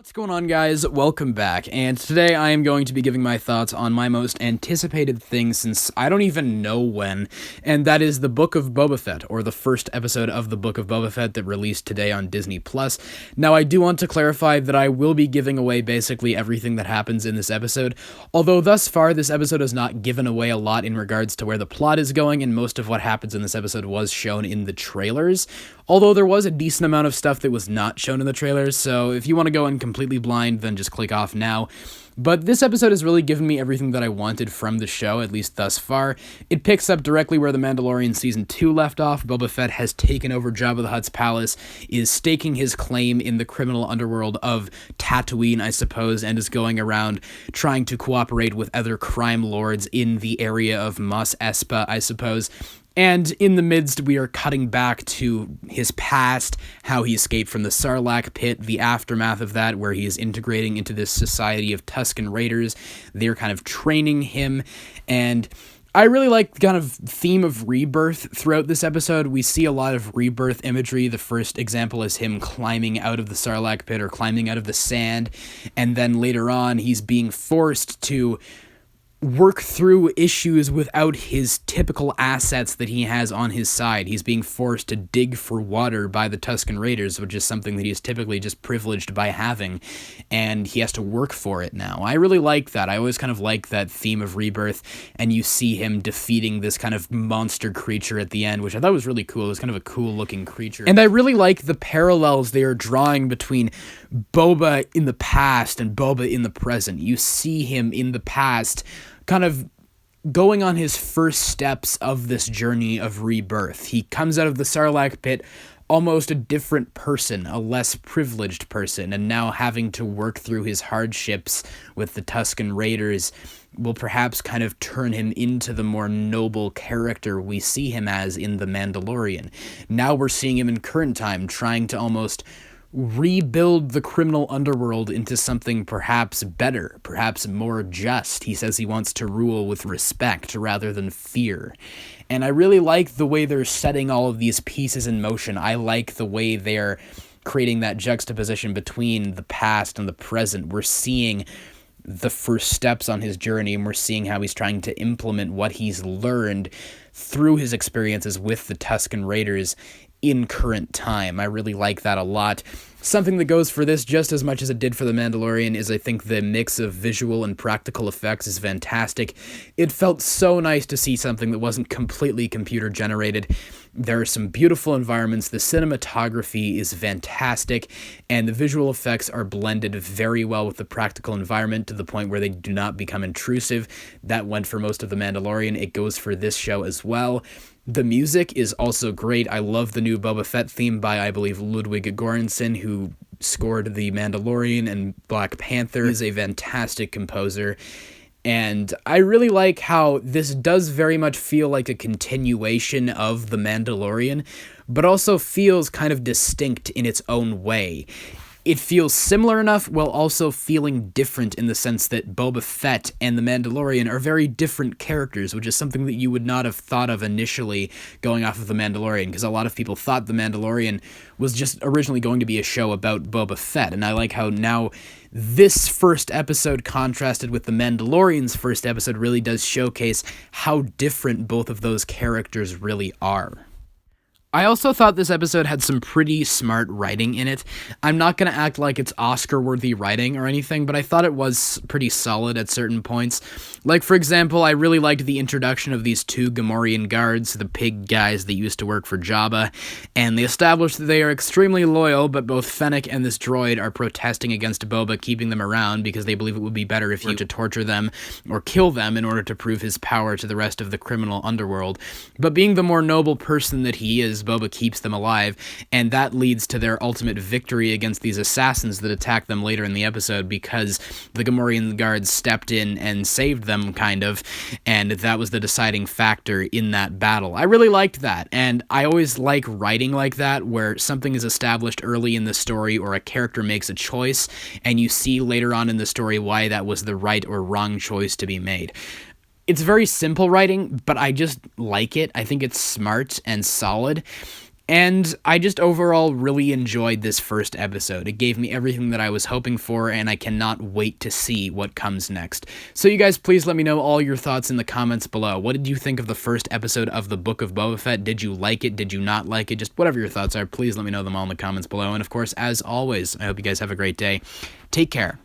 What's going on, guys? Welcome back, and today I am going to be giving my thoughts on my most anticipated thing since I don't even know when, and that is the Book of Boba Fett, or the first episode of the Book of Boba Fett that released today on Disney+. Now, I do want to clarify that I will be giving away basically everything that happens in this episode, although thus far this episode has not given away a lot in regards to where the plot is going, and most of what happens in this episode was shown in the trailers, although there was a decent amount of stuff that was not shown in the trailers, so if you want to go in completely blind, then just click off now. But this episode has really given me everything that I wanted from the show, at least thus far. It picks up directly where The Mandalorian Season 2 left off. Boba Fett has taken over Jabba the Hutt's palace, is staking his claim in the criminal underworld of Tatooine, I suppose, and is going around trying to cooperate with other crime lords in the area of Mos Espa, I suppose. And in the midst, we are cutting back to his past, how he escaped from the Sarlacc pit, the aftermath of that, where he is integrating into this society of Tusken Raiders. They're kind of training him, and I really like the kind of theme of rebirth throughout this episode. We see a lot of rebirth imagery. The first example is him climbing out of the Sarlacc pit, or climbing out of the sand, and then later on, he's being forced to work through issues without his typical assets that he has on his side. He's being forced to dig for water by the Tusken Raiders, which is something that he's typically just privileged by having, and he has to work for it now. I really like that. I always kind of like that theme of rebirth, and you see him defeating this kind of monster creature at the end, which I thought was really cool. It was kind of a cool looking creature. And I really like the parallels they are drawing between Boba in the past and Boba in the present. You see him in the past kind of going on his first steps of this journey of rebirth. He comes out of the Sarlacc pit almost a different person, a less privileged person, and now having to work through his hardships with the Tusken Raiders will perhaps kind of turn him into the more noble character we see him as in The Mandalorian. Now we're seeing him in current time trying to almost rebuild the criminal underworld into something perhaps better, perhaps more just. He says he wants to rule with respect rather than fear. And I really like the way they're setting all of these pieces in motion. I like the way they're creating that juxtaposition between the past and the present. We're seeing the first steps on his journey, and we're seeing how he's trying to implement what he's learned through his experiences with the Tusken Raiders in current time. I really like that a lot. Something that goes for this just as much as it did for The Mandalorian is I think the mix of visual and practical effects is fantastic. It felt so nice to see something that wasn't completely computer generated. There are some beautiful environments, the cinematography is fantastic, and the visual effects are blended very well with the practical environment to the point where they do not become intrusive. That went for most of The Mandalorian. It goes for this show as well. The music is also great. I love the new Boba Fett theme by, I believe, Ludwig Göransson, who scored The Mandalorian and Black Panther. He's a fantastic composer. And I really like how this does very much feel like a continuation of The Mandalorian, but also feels kind of distinct in its own way. It feels similar enough while also feeling different in the sense that Boba Fett and The Mandalorian are very different characters, which is something that you would not have thought of initially going off of The Mandalorian, because a lot of people thought The Mandalorian was just originally going to be a show about Boba Fett, and I like how now this first episode contrasted with The Mandalorian's first episode really does showcase how different both of those characters really are. I also thought this episode had some pretty smart writing in it. I'm not going to act like it's Oscar-worthy writing or anything, but I thought it was pretty solid at certain points. Like, for example, I really liked the introduction of these two Gamorrean guards, the pig guys that used to work for Jabba, and they established that they are extremely loyal, but both Fennec and this droid are protesting against Boba keeping them around because they believe it would be better if he were to torture them or kill them in order to prove his power to the rest of the criminal underworld. But being the more noble person that he is, Boba keeps them alive, and that leads to their ultimate victory against these assassins that attack them later in the episode because the Gamorrean guards stepped in and saved them, kind of, and that was the deciding factor in that battle. I really liked that, and I always like writing like that, where something is established early in the story or a character makes a choice, and you see later on in the story why that was the right or wrong choice to be made. It's very simple writing, but I just like it. I think it's smart and solid. And I just overall really enjoyed this first episode. It gave me everything that I was hoping for, and I cannot wait to see what comes next. So you guys, please let me know all your thoughts in the comments below. What did you think of the first episode of the Book of Boba Fett? Did you like it? Did you not like it? Just whatever your thoughts are, please let me know them all in the comments below. And of course, as always, I hope you guys have a great day. Take care.